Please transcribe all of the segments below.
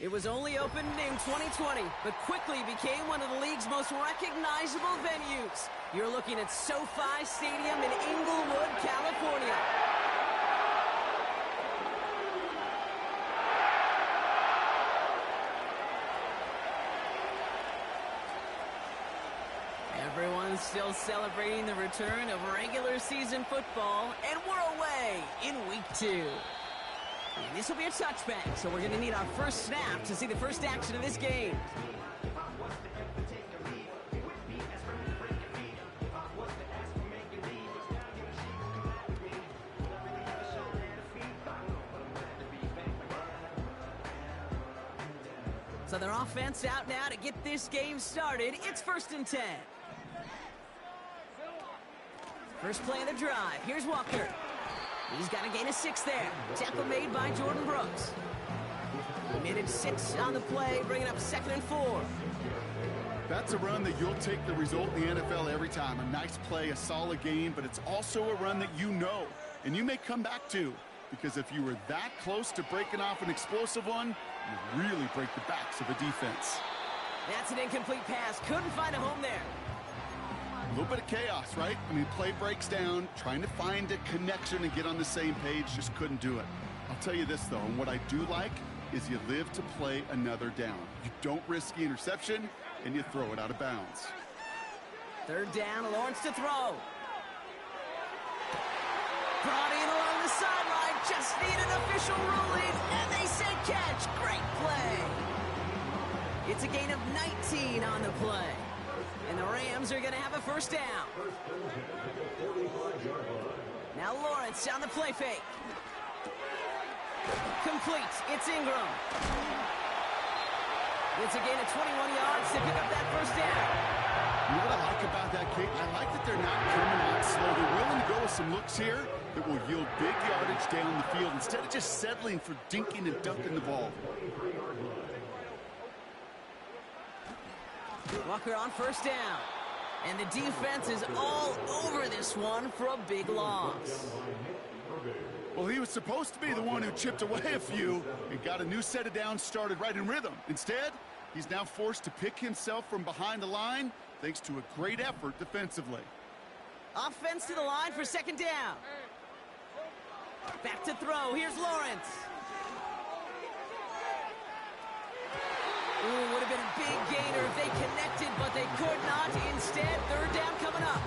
It was only opened in 2020, but quickly became one of the league's most recognizable venues. You're looking at SoFi Stadium in Inglewood, California. Everyone's still celebrating the return of regular season football, and we're away in week 2. And this will be a touchback, so we're going to need our first snap to see the first action of this game. So their offense out now to get this game started. It's 1st and 10. First play of the drive. Here's Walker. He's got a gain of 6 there. Tackle made by Jordan Brooks. He managed 6 on the play, bringing up 2nd and 4. That's a run that you'll take the result in the NFL every time. A nice play, a solid game, but it's also a run that you know, and you may come back to. Because if you were that close to breaking off an explosive one, you really break the backs of a defense. That's an incomplete pass. Couldn't find a home there. A little bit of chaos, right? I mean, play breaks down, trying to find a connection and get on the same page, just couldn't do it. I'll tell you this, though, and what I do like is you live to play another down. You don't risk the interception, and you throw it out of bounds. 3rd down, Lawrence to throw. Brought in along the sideline, just need an official ruling, and they say catch. Great play. It's a gain of 19 on the play. And the Rams are going to have a first down. Now Lawrence on the play fake. Complete. It's Ingram. It's a gain of 21 yards to pick up that first down. You know what I like about that, Kate? I like that they're not coming out slow. They're willing to go with some looks here that will yield big yardage down the field instead of just settling for dinking and dunking the ball. Walker on first down. And the defense is all over this one for a big loss. Well, he was supposed to be the one who chipped away a few and got a new set of downs started right in rhythm. Instead, he's now forced to pick himself from behind the line thanks to a great effort defensively. Offense to the line for 2nd down. Back to throw. Here's Lawrence. Ooh, would have been a big gainer if they connected, but they could not. Instead, 3rd down coming up.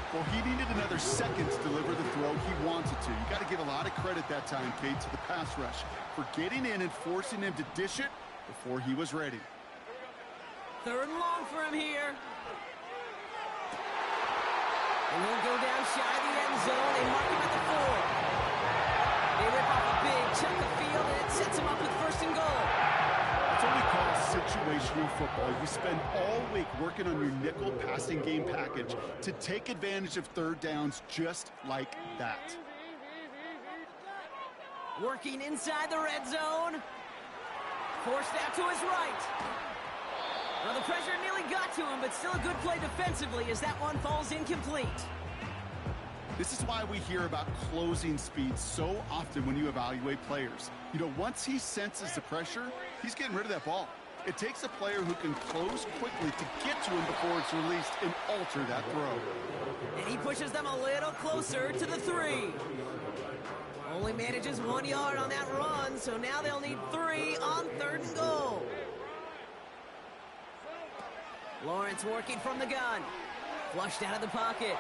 Well, he needed another second to deliver the throw he wanted to. You got to give a lot of credit that time, Kate, to the pass rush for getting in and forcing him to dish it before he was ready. 3rd and long for him here. And he'll go down shy of the end zone. They mark him at the 4. They rip off a big chunk of field, and it sets him up with 1st and goal. That's what we call situational football. You spend all week working on your nickel passing game package to take advantage of 3rd downs just like that. Working inside the red zone. Forced out to his right. Well, the pressure nearly got to him, but still a good play defensively as that one falls incomplete. This is why we hear about closing speed so often when you evaluate players. You know, once he senses the pressure, he's getting rid of that ball. It takes a player who can close quickly to get to him before it's released and alter that throw. And he pushes them a little closer to the 3. Only manages 1 yard on that run, so now they'll need 3 on 3rd and goal. Lawrence working from the gun. Flushed out of the pocket.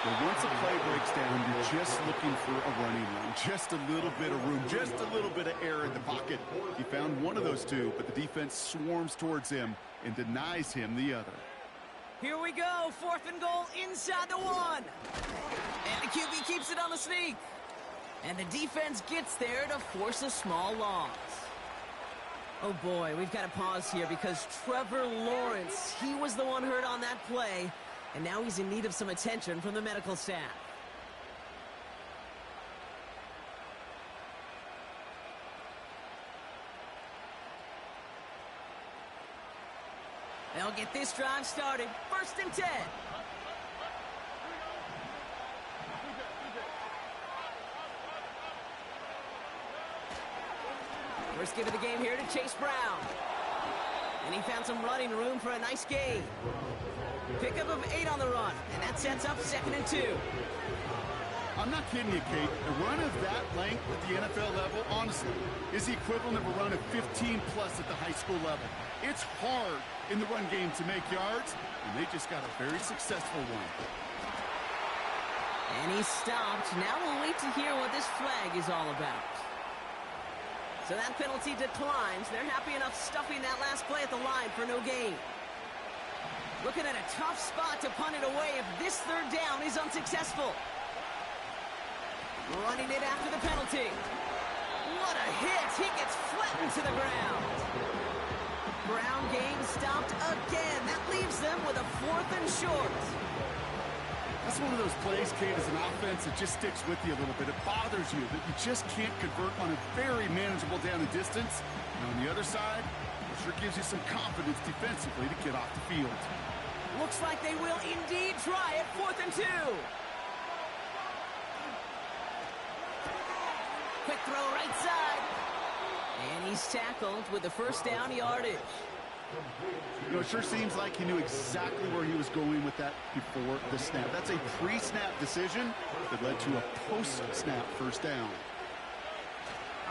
Well, once a play breaks down, you're just looking for a running lane. Just a little bit of room, just a little bit of air in the pocket. He found one of those 2, but the defense swarms towards him and denies him the other. Here we go, 4th and goal inside the 1. And the QB keeps it on the sneak. And the defense gets there to force a small loss. Oh boy, we've got to pause here because Trevor Lawrence, he was the one hurt on that play. And now he's in need of some attention from the medical staff. They'll get this drive started. 1st and 10. First give of the game here to Chase Brown. And he found some running room for a nice gain. Pickup of 8 on the run, and that sets up 2nd and 2. I'm not kidding you, Kate. A run of that length at the NFL level, honestly, is the equivalent of a run of 15-plus at the high school level. It's hard in the run game to make yards, and they just got a very successful one. And he's stopped. Now we'll wait to hear what this flag is all about. So that penalty declines. They're happy enough stuffing that last play at the line for no gain. Looking at a tough spot to punt it away if this 3rd down is unsuccessful. Running it after the penalty. What a hit! He gets flattened to the ground. Brown game stopped again. That leaves them with a 4th and short. That's one of those plays, Kate, as an offense that just sticks with you a little bit. It bothers you that you just can't convert on a very manageable down the distance. And on the other side, it sure gives you some confidence defensively to get off the field. Looks like they will indeed try it. 4th and 2. Quick throw right side. And he's tackled with the 1st down yardage. You know, it sure seems like he knew exactly where he was going with that before the snap. That's a pre-snap decision that led to a post-snap 1st down.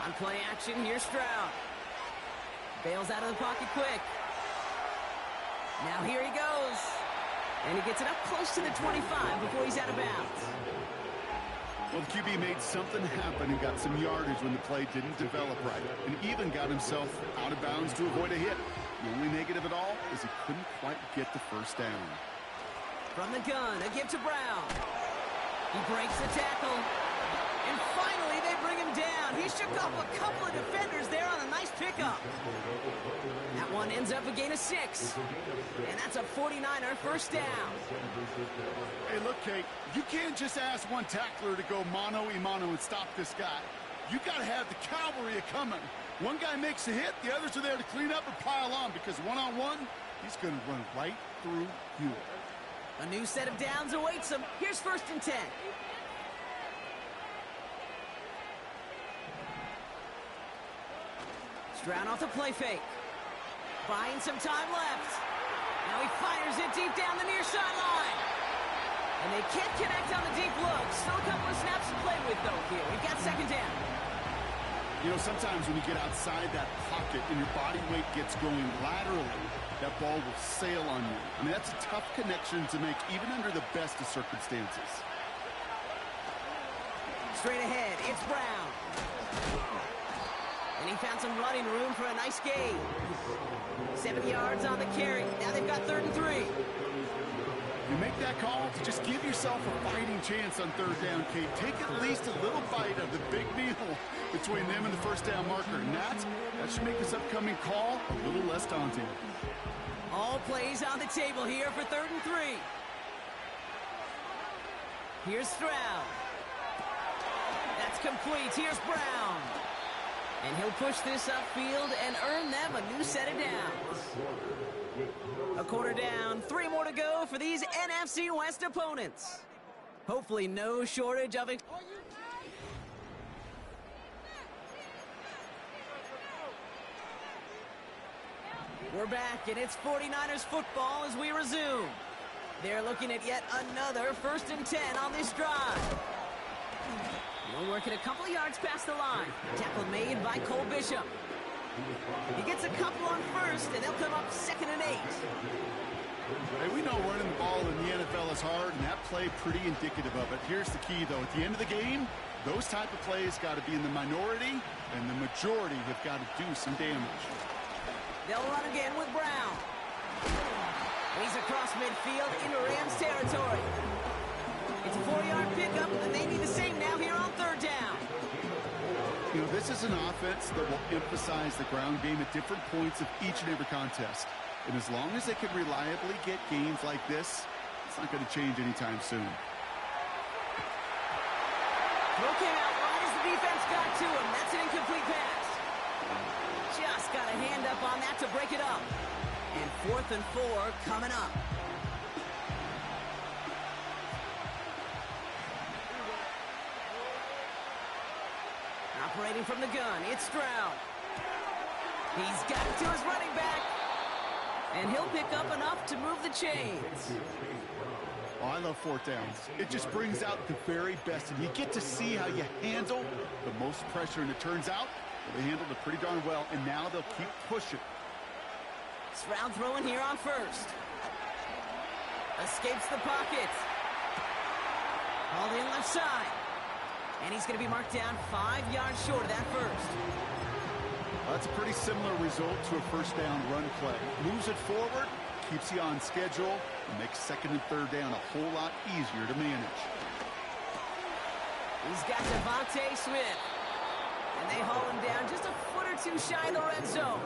On play action, here's Stroud. Bails out of the pocket quick. Now here he goes. And he gets it up close to the 25 before he's out of bounds. Well, the QB made something happen and got some yardage when the play didn't develop right, and even got himself out of bounds to avoid a hit. The only negative at all is he couldn't quite get the 1st down. From the gun, a give to Brown. He breaks the tackle. And finally, they bring him down. He shook off a couple of defenders there on a nice pickup. That one ends up a gain of 6. And that's a 49er 1st down. Hey, look, Kate, you can't just ask one tackler to go mano-a-mano and stop this guy. You got to have the cavalry coming. One guy makes a hit, the others are there to clean up and pile on, because one-on-one, he's going to run right through you. A new set of downs awaits him. Here's 1st and 10. Stroud off the play fake. Buying some time left. Now he fires it deep down the near sideline. And they can't connect on the deep look. Still a couple of snaps to play with, though, here. We've got 2nd down. You know, sometimes when you get outside that pocket and your body weight gets going laterally, that ball will sail on you. I mean, that's a tough connection to make, even under the best of circumstances. Straight ahead, it's Brown. And he found some running room for a nice gain. 7 yards on the carry. Now they've got 3rd and 3. You make that call to just give yourself a fighting chance on 3rd down, Kate. Take at least a little bite of the big meal between them and the 1st down marker. And that should make this upcoming call a little less daunting. All plays on the table here for 3rd and 3. Here's Stroud. That's complete. Here's Brown. And he'll push this upfield and earn them a new set of downs. A quarter down, 3 more to go for these NFC West opponents. Hopefully no shortage of it. We're back, and it's 49ers football as we resume. They're looking at yet another 1st and 10 on this drive. We're working a couple of yards past the line. Tackle made by Cole Bishop. He gets a couple on 1st, and they'll come up 2nd and 8. Hey, we know running the ball in the NFL is hard, and that play pretty indicative of it. Here's the key, though. At the end of the game, those type of plays got to be in the minority, and the majority have got to do some damage. They'll run again with Brown. He's across midfield into Rams territory. It's a 4-yard pickup, and they need the same now here on 3rd down. You know, this is an offense that will emphasize the ground game at different points of each and every contest. And as long as they can reliably get games like this, it's not going to change anytime soon. Throw came out right as the defense got to him. That's an incomplete pass. Just got a hand up on that to break it up. And 4th and 4 coming up. Operating from the gun, it's Stroud. He's got it to his running back. And he'll pick up enough to move the chains. Oh, I love fourth downs. It just brings out the very best, and you get to see how you handle the most pressure, and it turns out they handled it pretty darn well, and now they'll keep pushing. Stroud throwing here on first. Escapes the pocket. Hauled in left side. And he's going to be marked down 5 yards short of that first. Well, that's a pretty similar result to a first down run play. Moves it forward, keeps you on schedule, and makes second and third down a whole lot easier to manage. He's got Devontae Smith. And they haul him down just a foot or two shy of the red zone.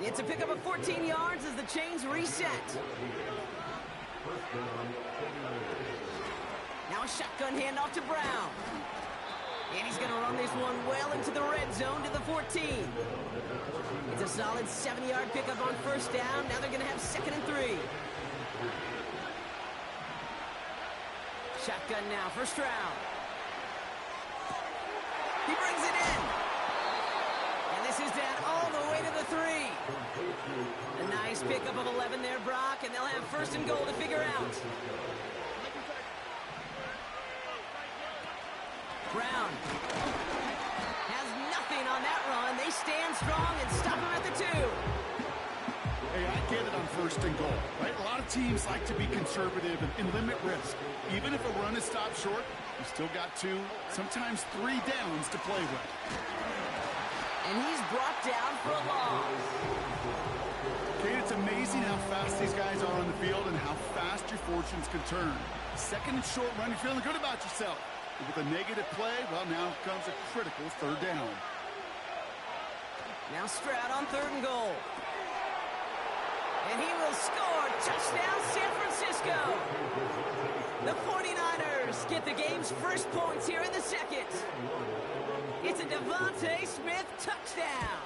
It's a pickup of 14 yards as the chains reset. Now a shotgun handoff to Brown. And he's going to run this one well into the red zone to the 14. It's a solid 70-yard pickup on first down. Now they're going to have second and 3. Shotgun now for Stroud. He brings it in. And this is down all the way to the 3. A nice pickup of 11 there, Brock, and they'll have first and goal to figure out. Brown has nothing on that run. They stand strong and stop him at the 2. Hey, I get it on first and goal, right? A lot of teams like to be conservative and limit risk. Even if a run is stopped short, you still got 2, sometimes 3 downs to play with. And he's brought down for a loss. Kate, it's amazing how fast these guys are on the field and how fast your fortunes can turn. Second and short run, you're feeling good about yourself. But with a negative play, well, now comes a critical third down. Now Stroud on third and goal. And he will score. Touchdown, San Francisco. The 49ers get the game's first points here in the second. It's a Devontae Smith touchdown.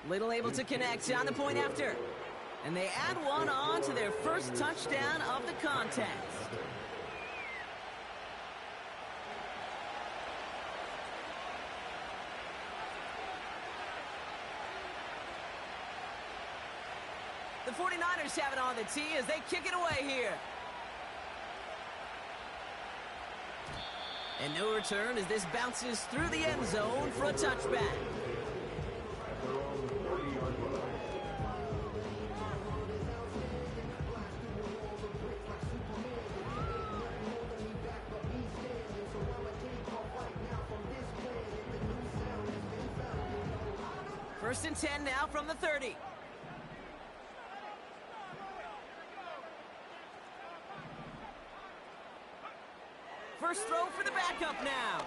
Little able to connect on the point after. And they add one on to their first touchdown of the contest. The 49ers have it on the tee as they kick it away here. And no return as this bounces through the end zone for a touchback. First and 10 now from the 30. First throw for the backup now.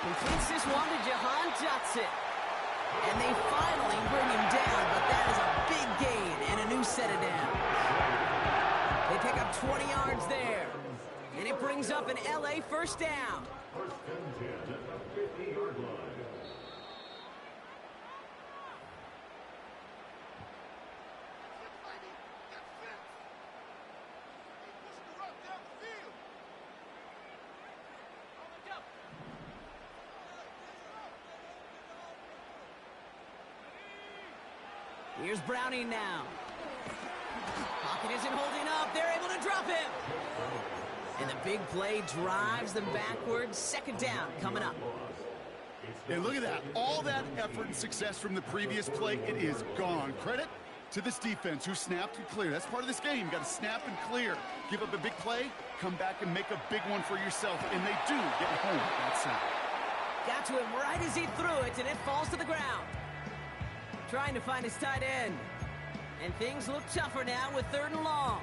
Completes this one to Jahan Dotson. And they finally bring him down, but that is a big gain and a new set of downs. They pick up 20 yards there. And it brings up an LA first down. Here's Browning now. Pocket isn't holding up. They're able to drop him. And the big play drives them backwards. Second down coming up. And look at that. All that effort and success from the previous play, it is gone. Credit to this defense who snapped and cleared. That's part of this game. You got to snap and clear. Give up a big play, come back and make a big one for yourself. And they do get home that side. Got to him right as he threw it, and it falls to the ground. Trying to find his tight end. And things look tougher now with third and long.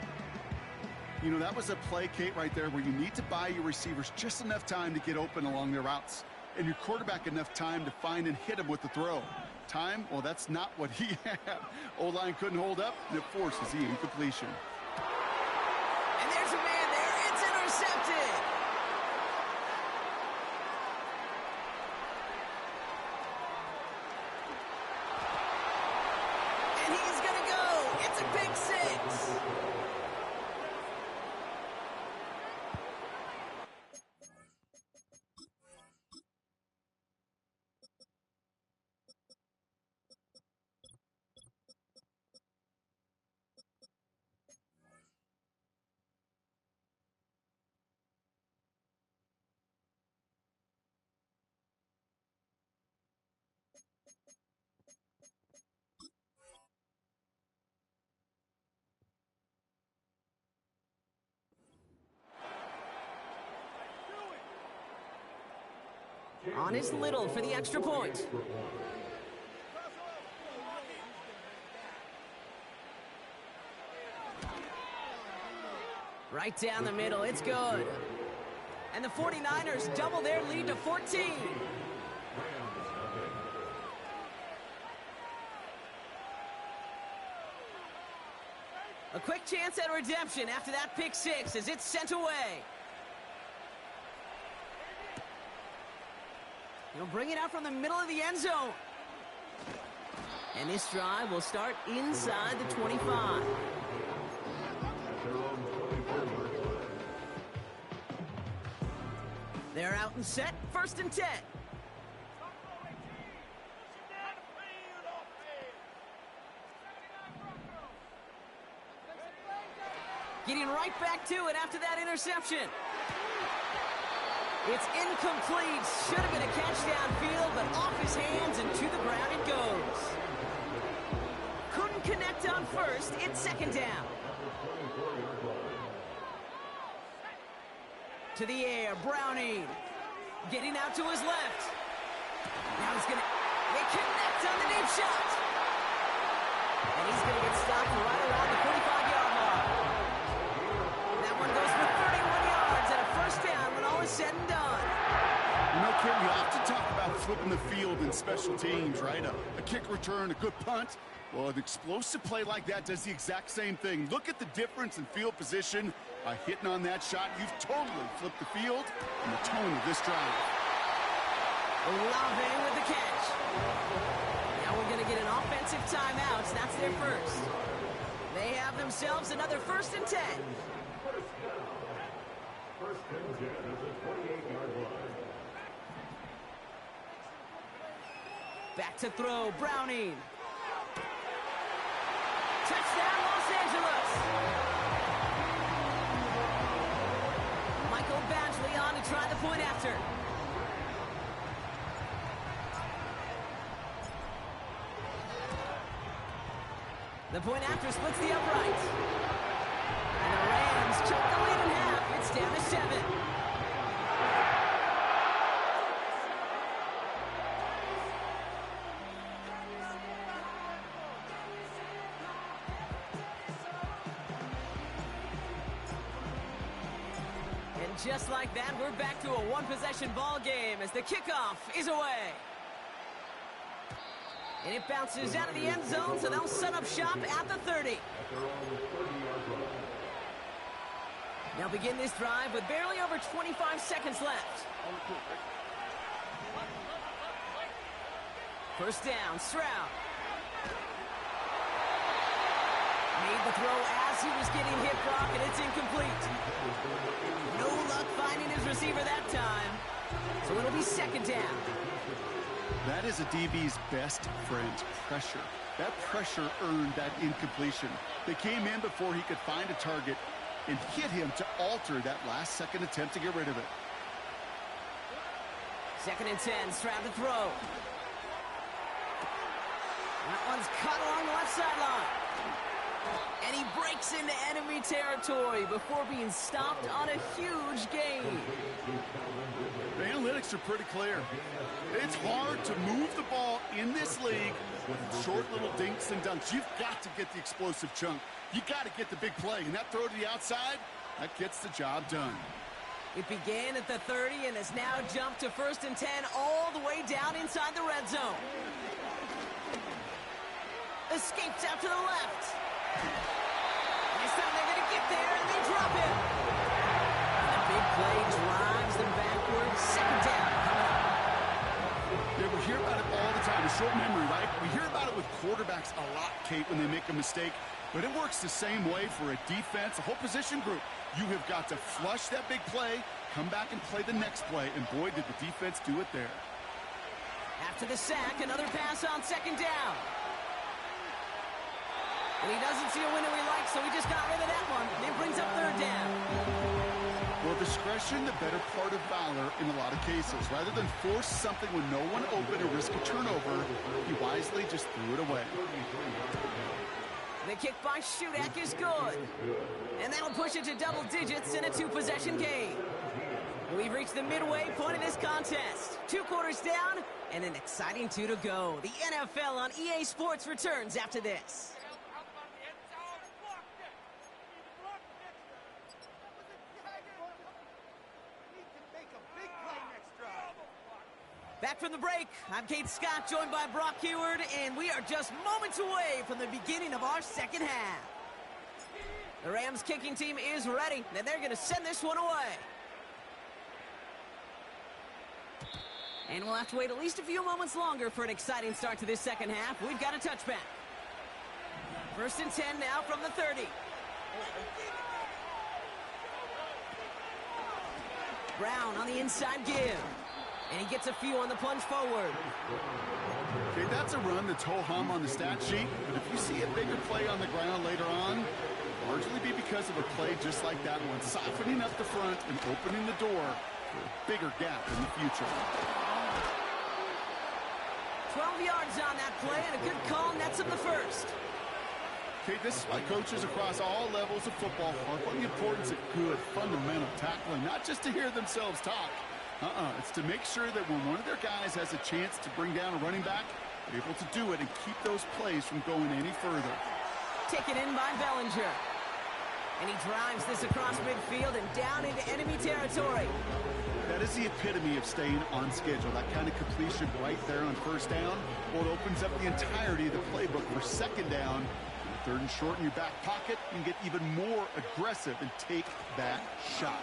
You know, that was a play, Kate, right there where you need to buy your receivers just enough time to get open along their routes. And your quarterback enough time to find and hit him with the throw. Time, well, that's not what he had. O-line couldn't hold up, and it forces the incompletion. And there's a man there. It's intercepted. And he's going to go. It's a pick six. On his Little for the extra point. Right down the middle, it's good. And the 49ers double their lead to 14. A quick chance at redemption after that pick six as it's sent away. He'll bring it out from the middle of the end zone. And this drive will start inside the 25. They're out and set, 1st and 10. Getting right back to it after that interception. It's incomplete. Should have been a catch downfield, but off his hands and to the ground it goes. Couldn't connect on first. It's 2nd down. To the air, Browning. Getting out to his left. Now he's gonna... They connect on the deep shot. And he's gonna get stopped right around the 45-yard mark. That one goes for 31 yards and a 1st down when all is said and done. You know, Kim, you often talk about flipping the field in special teams, right? A kick return, a good punt. Well, an explosive play like that does the exact same thing. Look at the difference in field position. By hitting on that shot, you've totally flipped the field and the tone of this drive. Olave with the catch. Now we're going to get an offensive timeout. That's their first. They have themselves another 1st and 10. Back to throw, Browning. Touchdown, Los Angeles. Michael Badgley on to try the point after. The point after splits the upright. And the Rams choke the lead in half. It's down to 7. Just like that, we're back to a one-possession ball game as the kickoff is away. And it bounces out of the end zone, so they'll set up shop at the 30. They'll begin this drive with barely over 25 seconds left. 1st down, Stroud. Made the throw as he was getting hit, Brock, and it's incomplete. No luck finding his receiver that time. So it'll be 2nd down. That is a DB's best friend, pressure. That pressure earned that incompletion. They came in before he could find a target and hit him to alter that last-second attempt to get rid of it. 2nd and 10, Stroud to throw. That one's cut along the left sideline. And he breaks into enemy territory before being stopped on a huge gain. The analytics are pretty clear. It's hard to move the ball in this league with short little dinks and dunks. You've got to get the explosive chunk. You got to get the big play. And that throw to the outside, that gets the job done. It began at the 30 and has now jumped to 1st and 10 all the way down inside the red zone. Escapes out to the left. This time they're going to get there, and they drop him. And a big play drives them backwards. 2nd down. Yeah, we hear about it all the time. A short memory, right? We hear about it with quarterbacks a lot, Kate, when they make a mistake. But it works the same way for a defense, a whole position group. You have got to flush that big play, come back and play the next play, and boy, did the defense do it there. After the sack, another pass on 2nd down. And he doesn't see a window he likes, so he just got rid of that one. It brings up 3rd down. Well, discretion, the better part of valor in a lot of cases. Rather than force something when no one open or risk a turnover, he wisely just threw it away. The kick by Shudak is good. And that'll push it to double digits in a 2-possession game. We've reached the midway point of this contest. 2 quarters down and an exciting 2 to go. The NFL on EA Sports returns after this. Back from the break, I'm Kate Scott, joined by Brock Heward, and we are just moments away from the beginning of our second half. The Rams kicking team is ready, and they're going to send this one away. And we'll have to wait at least a few moments longer for an exciting start to this second half. We've got a touchback. 1st and 10 now from the 30. Brown on the inside give. And he gets a few on the plunge forward. Okay, that's a run that's ho-hum on the stat sheet, but if you see a bigger play on the ground later on, it'll largely be because of a play just like that one, softening up the front and opening the door for a bigger gap in the future. 12 yards on that play, and a good call nets him the first. Okay, this is why coaches across all levels of football harp on the importance of good, fundamental tackling, not just to hear themselves talk. It's to make sure that when one of their guys has a chance to bring down a running back, they're able to do it and keep those plays from going any further. Taken in by Bellinger. And he drives this across midfield and down into enemy territory. That is the epitome of staying on schedule. That kind of completion right there on 1st down. Well, it opens up the entirety of the playbook for 2nd down. 3rd and short in your back pocket, you can get even more aggressive and take that shot.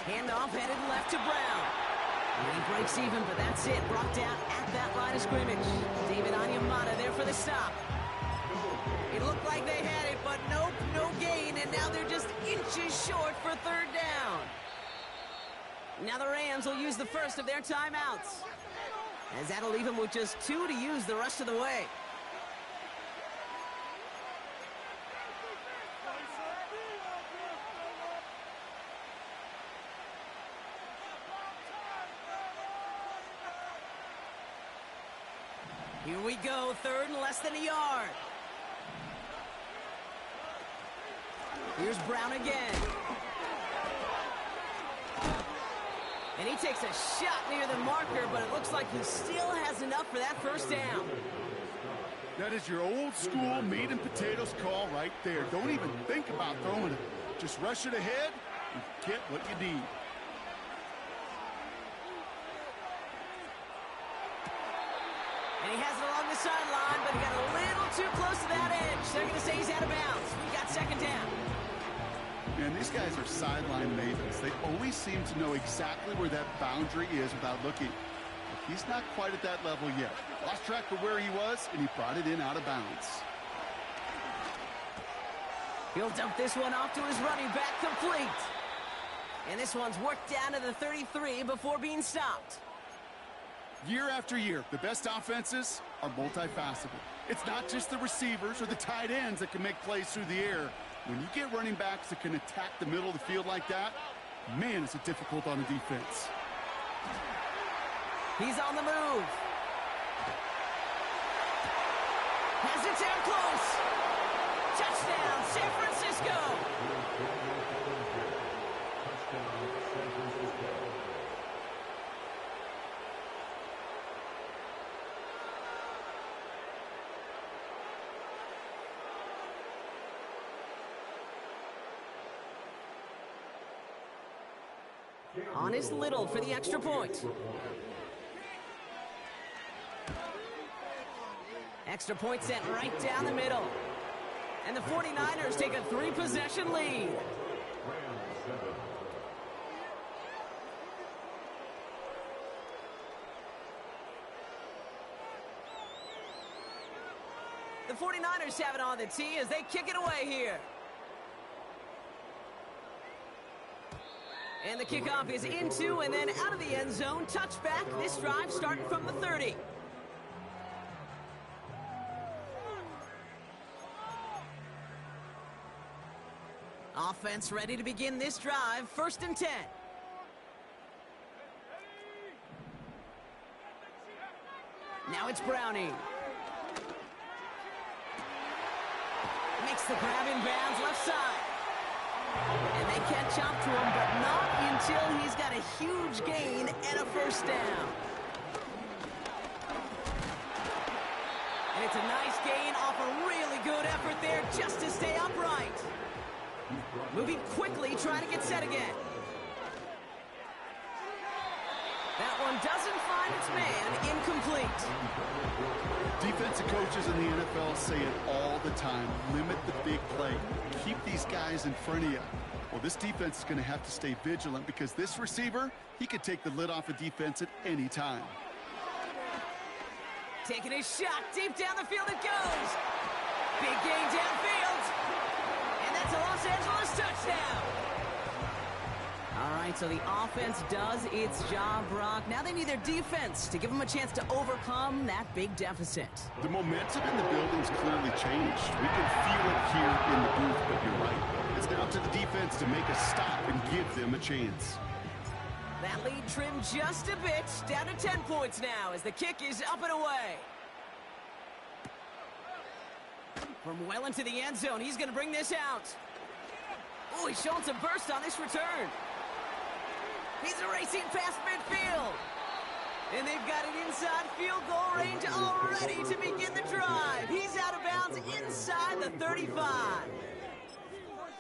Handoff headed left to Brown. And he breaks even, but that's it. Brought down at that line of scrimmage. David Onyemata there for the stop. It looked like they had it, but nope, no gain. And now they're just inches short for 3rd down. Now the Rams will use the first of their timeouts, as that'll leave them with just 2 to use the rest of the way. Here we go, 3rd and less than a yard. Here's Brown again. And he takes a shot near the marker, but it looks like he still has enough for that 1st down. That is your old school meat and potatoes call right there. Don't even think about throwing it. Just rush it ahead and get what you need. And he has it along the sideline, but he got a little too close to that edge. They're going to say he's out of bounds. We got 2nd down. Man, these guys are sideline mavens. They always seem to know exactly where that boundary is without looking. But he's not quite at that level yet. Lost track of where he was, and he brought it in out of bounds. He'll dump this one off to his running back, complete. And this one's worked down to the 33 before being stopped. Year after year, the best offenses are multifaceted. It's not just the receivers or the tight ends that can make plays through the air. When you get running backs that can attack the middle of the field like that, man, is it difficult on the defense. He's on the move. Has it down close. Touchdown, San Francisco. Honest Little for the extra point. Extra point sent right down the middle. And the 49ers take a 3-possession lead. The 49ers have it on the tee as they kick it away here. And the kickoff is into and then out of the end zone. Touchback. This drive starting from the 30. Offense ready to begin this drive. 1st and 10. Now it's Browning. Makes the grab in bounds left side. And they catch up to him, but not in until he's got a huge gain and a first down. And it's a nice gain off a really good effort there just to stay upright. Moving quickly, trying to get set again. That one doesn't find its man. Incomplete. Defensive coaches in the NFL say it all the time. Limit the big play. Keep these guys in front of you. Well, this defense is going to have to stay vigilant because this receiver, he could take the lid off a defense at any time. Taking a shot deep down the field it goes. Big gain downfield. And that's a Los Angeles touchdown. All right, so the offense does its job, Brock. Now they need their defense to give them a chance to overcome that big deficit. The momentum in the building's clearly changed. We can feel it here in the booth, but you're right. It's down to the defense to make a stop and give them a chance. That lead trimmed just a bit, down to 10 points now as the kick is up and away. From well into the end zone, he's going to bring this out. Oh, he's showing some burst on this return. He's racing past midfield. And they've got it inside field goal range already to begin the drive. He's out of bounds inside the 35.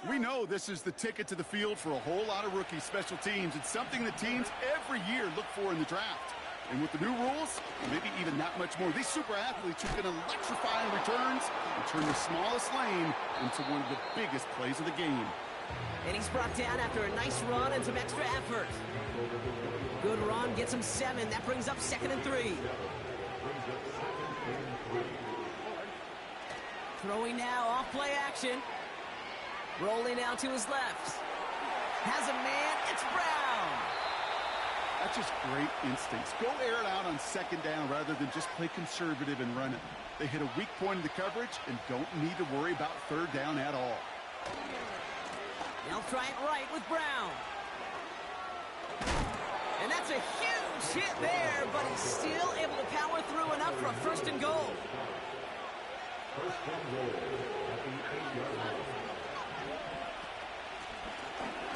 We know this is the ticket to the field for a whole lot of rookie special teams. It's something that teams every year look for in the draft. And with the new rules, maybe even that much more, these super athletes who can electrify in returns and turn the smallest lane into one of the biggest plays of the game. And he's brought down after a nice run and some extra effort. Good run, gets him 7. That brings up 2nd and 3. Throwing now, off play action. Rolling out to his left. Has a man, it's Brown. That's just great instincts. Go air it out on 2nd down rather than just play conservative and run it. They hit a weak point in the coverage and don't need to worry about 3rd down at all. They'll try it right with Brown. And that's a huge hit there, but he's still able to power through enough for a 1st and goal.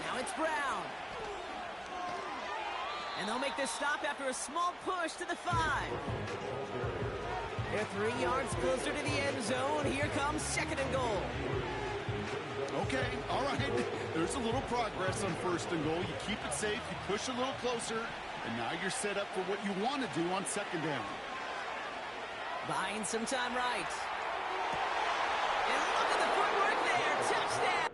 Now it's Brown. And they'll make this stop after a small push to the 5. They're 3 yards closer to the end zone. Here comes 2nd and goal. Okay, all right. There's a little progress on 1st and goal. You keep it safe, you push a little closer, and now you're set up for what you want to do on 2nd down. Buying some time right. And look at the footwork there. Touchdown.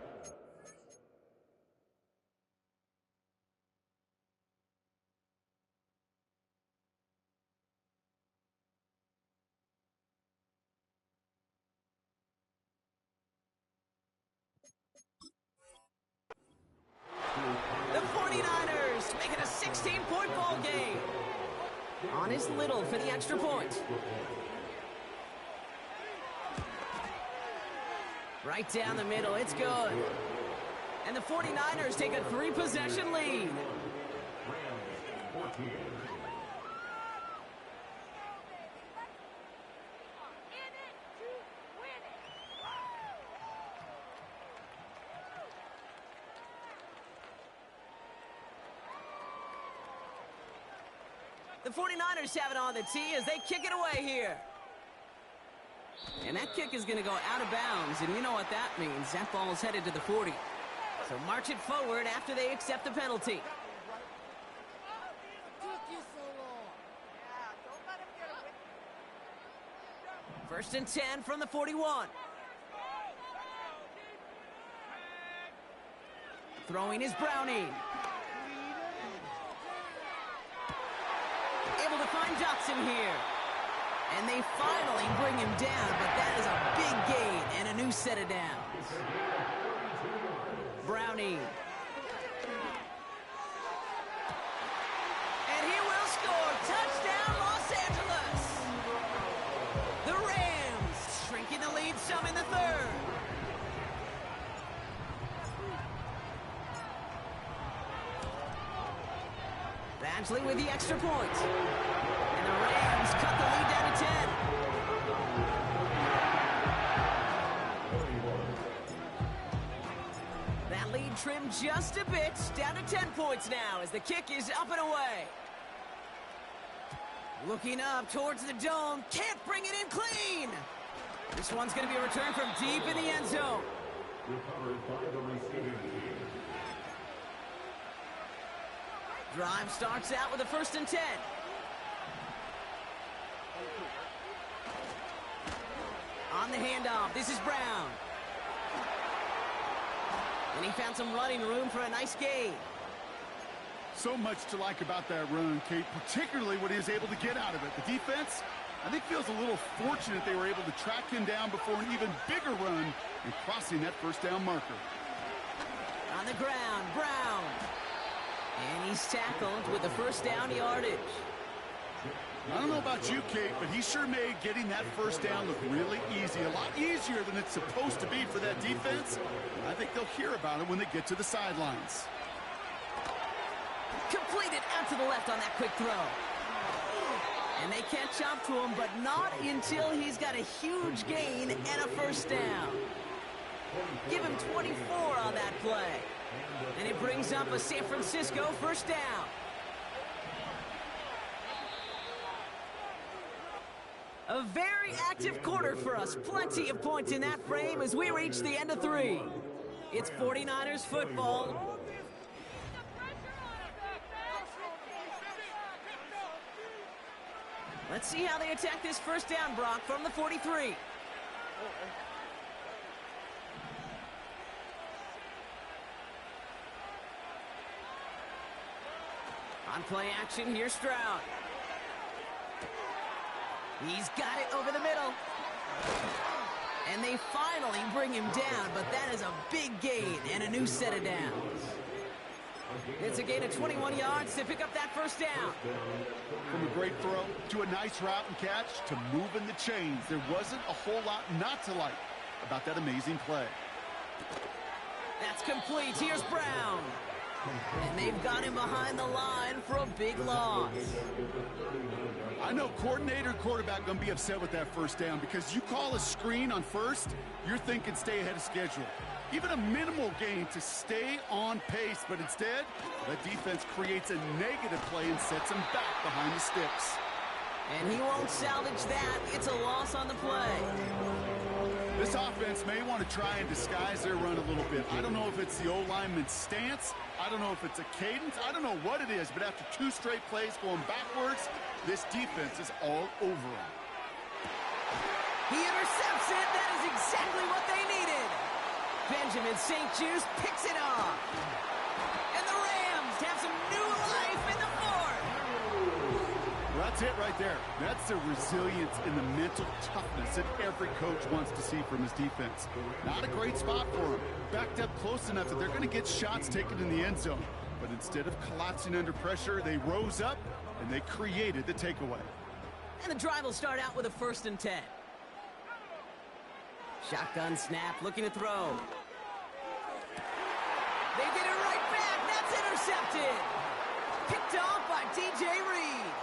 The 49ers make it a 16-point ball game. On is Little for the extra point. Right down the middle, it's good. And the 49ers take a 3-possession lead. The 49ers have it on the tee as they kick it away here. And that kick is going to go out of bounds, and you know what that means. That ball is headed to the 40. So march it forward after they accept the penalty. First and 10 from the 41. Throwing is Browning. Able to find Dotson here. And they finally bring him down, but that is a big gain and a new set of downs. Browning. And he will score. Touchdown, Los Angeles. The Rams shrinking the lead some in the 3rd. Badgley with the extra point. And the Rams cut the lead down to 10. That lead trimmed just a bit. Down to 10 points now as the kick is up and away. Looking up towards the dome. Can't bring it in clean. This one's going to be a return from deep in the end zone. Drive starts out with a 1st and 10. On the handoff, this is Brown. And he found some running room for a nice gain. So much to like about that run, Kate, particularly what he was able to get out of it. The defense, I think, feels a little fortunate they were able to track him down before an even bigger run and crossing that 1st down marker. On the ground, Brown. And he's tackled with the 1st down yardage. I don't know about you, Kate, but he sure made getting that 1st down look really easy. A lot easier than it's supposed to be for that defense. I think they'll hear about it when they get to the sidelines. Completed out to the left on that quick throw. And they catch up to him, but not until he's got a huge gain and a 1st down. Give him 24 on that play. And it brings up a San Francisco 1st down. A very active quarter for us. Plenty of points in that frame as we reach the end of 3. It's 49ers football. Let's see how they attack this 1st down, Brock, from the 43. On play action, here's Stroud. He's got it over the middle. And they finally bring him down, but that is a big gain and a new set of downs. It's a gain of 21 yards to pick up that 1st down. From a great throw to a nice route and catch to moving the chains, there wasn't a whole lot not to like about that amazing play. That's complete. Here's Brown. And they've got him behind the line for a big loss. I know coordinator and quarterback going to be upset with that 1st down because you call a screen on 1st, you're thinking stay ahead of schedule. Even a minimal gain to stay on pace, but instead, the defense creates a negative play and sets him back behind the sticks. And he won't salvage that. It's a loss on the play. This offense may want to try and disguise their run a little bit. I don't know if it's the O-lineman's stance. I don't know if it's a cadence. I don't know what it is, but after 2 straight plays going backwards, this defense is all over him. He intercepts it. That is exactly what they needed. Benjamin St. Juste picks it off. And the Rams have some new life in the 4th. Well, that's it right there. That's the resilience and the mental toughness that every coach wants to see from his defense. Not a great spot for him. Backed up close enough that they're going to get shots taken in the end zone. But instead of collapsing under pressure, they rose up and they created the takeaway. And the drive will start out with a 1st and 10. Shotgun snap, looking to throw. They get it right back. That's intercepted. Picked off by DJ Reed.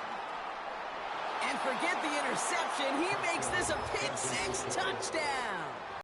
And forget the interception. He makes this a pick 6 touchdown.